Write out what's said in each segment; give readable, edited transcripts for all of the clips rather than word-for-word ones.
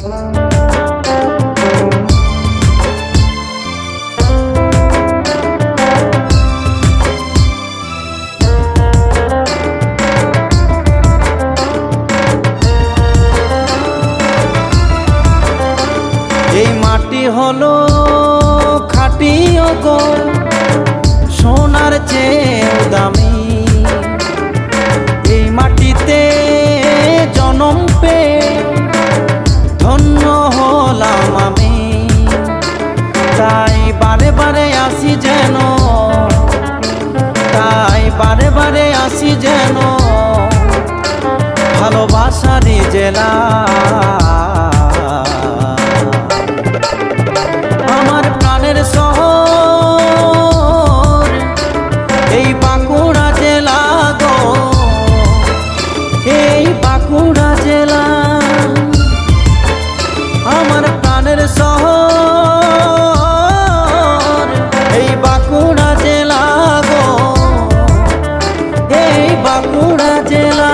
এই মাটি হলো খাঁটি গো, সোনার চেয়েও দামি। এই মাটিতে জনম পেয়ে ধন্য হলাম আমি। তাই বারে বারে আসি যেন, তাই বারে বারে আসি যেন ভালোবাসারই জেলা। আমার প্রাণের শহর এই বাঁকুড়া জেলা গো, এই বাঁকুড়া জেলা। আমার প্রাণের শহর এই বাঁকুড়া জেলা গো, এই বাঁকুড়া জেলা।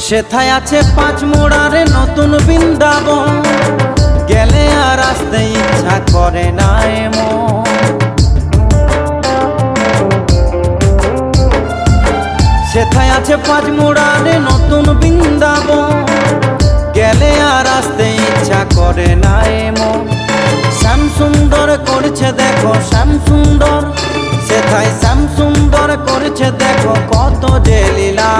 সেথায় আছে পাঁচ মোড়ারে নতুন বৃন্দাবন, গেলে আর আসতে ইচ্ছা করে না এমন। সেথায় আছে পাঁচ মোড়ারে নতুন বৃন্দাবন, গেলে আর আসতে ইচ্ছা করে না এমন। শ্যাম সুন্দর করছে দেখো শ্যাম সুন্দর, সেথায় শ্যাম সুন্দর করছে দেখো কত যে লীলা।